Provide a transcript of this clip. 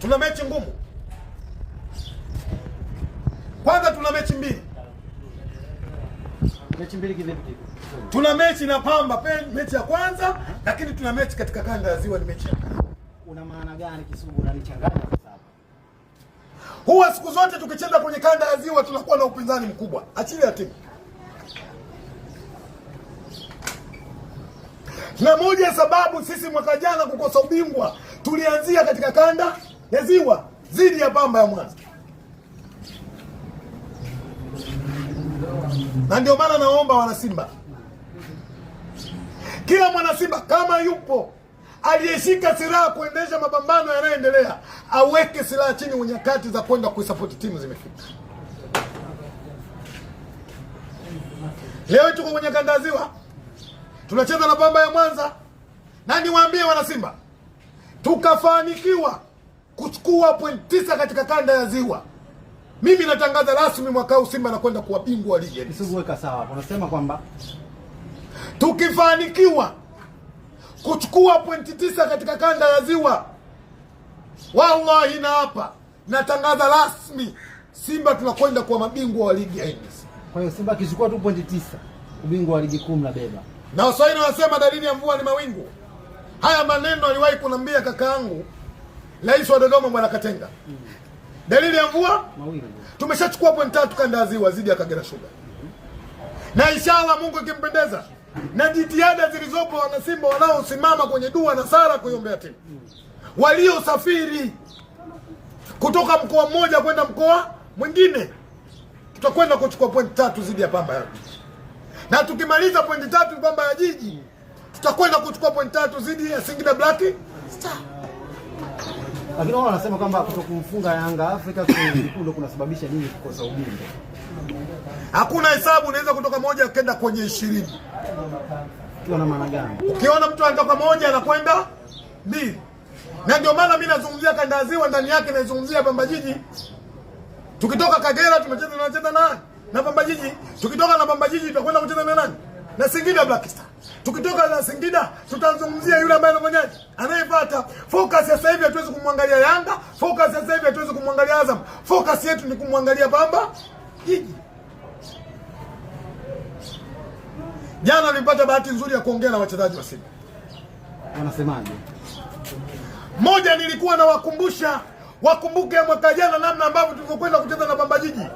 tuna mechi ngumu. Kwanza tuna mechi mbili. Mechi mbili kivipi? Tuna mechi na Pamba, mechi ya kwanza, lakini tuna mechi katika kanda ya Ziwa, ni mechi ya pili. Una maana gani Kisugu, unanichanganya kwa sababu huwa siku zote tukicheza kwenye kanda ya Ziwa tunakuwa na upinzani mkubwa. Achilia timu. Na moja ya sababu sisi mwaka jana kukosa ubingwa tulianzia katika kanda ya Ziwa dhidi ya Pamba ya Mwanza. Na ndio maana naomba wana Simba, kila mwana Simba kama yupo aliyeshika silaha kuendesha mapambano yanayoendelea aweke silaha chini, mwenye nyakati za kwenda kuisupport timu zimefika. Leo tuko kwenye kanda ya Ziwa tunacheza na Pamba ya Mwanza, na niwaambie wana Simba, tukafanikiwa kuchukua point 9 katika kanda ya Ziwa, mimi natangaza rasmi mwaka huu Simba anakwenda kuwa bingwa wa ligi. Kisugu, weka sawa. Unasema kwamba tukifanikiwa kuchukua pointi 9 katika kanda ya Ziwa, wallahi na hapa natangaza rasmi Simba tunakwenda kuwa mabingwa wa ligi ya NBC. Kwa hiyo Simba akichukua tu pointi 9, ubingwa wa ligi kuu mnabeba. Na Waswahili wanasema dalili ya mvua ni mawingu. Haya maneno aliwahi kunambia kakaangu Rais wa Dodoma Bwana Katenga. Dalili ya mvua mawingu. Tumeshachukua pointi 3 kanda ya Ziwa zidi ya Kagera Sugar. Na inshallah Mungu ikimpendeza, na jitihada zilizopo wana Simba wanaosimama kwenye dua na sala kuiombea timu, waliosafiri kutoka mkoa mmoja kwenda mkoa mwingine, tutakwenda kuchukua pointi 3 zidi ya Pamba ya Jiji. Na tukimaliza pointi 3 Pamba ya Jiji, tutakwenda kuchukua pointi 3 zidi ya Singida Black Star. Lakini wao wanasema kwamba kutokumfunga Yanga Afrika ndio kunasababisha nini kukosa ubingwa. Hakuna hesabu unaweza kutoka moja kwenda kwenye 20. Ukiona maana gani? Ukiona mtu anatoka moja anakwenda 2. Na ndio maana mimi nazungumzia kanda ya Ziwa, ndani yake nazungumzia Pamba Jiji. Tukitoka Kagera tunacheza na Pamba Jiji. Tukitoka na Pamba Jiji tutakwenda kucheza na nani? Na Singida Black Star. Tukitoka na Singida tutazungumzia yule ambaye anafanyaje? Anayefuata. Focus ya sasa hivi hatuwezi kumwangalia Yanga, focus ya sasa hivi hatuwezi kumwangalia Azam. Focus yetu ni kumwangalia Pamba Jiji. Jana nilipata bahati nzuri ya kuongea na wachezaji wa Simba. Wanasemaje? Moja, nilikuwa na wakumbusha wakumbuke mwaka jana namna ambavyo tulivyokwenda kucheza na Pamba Jiji.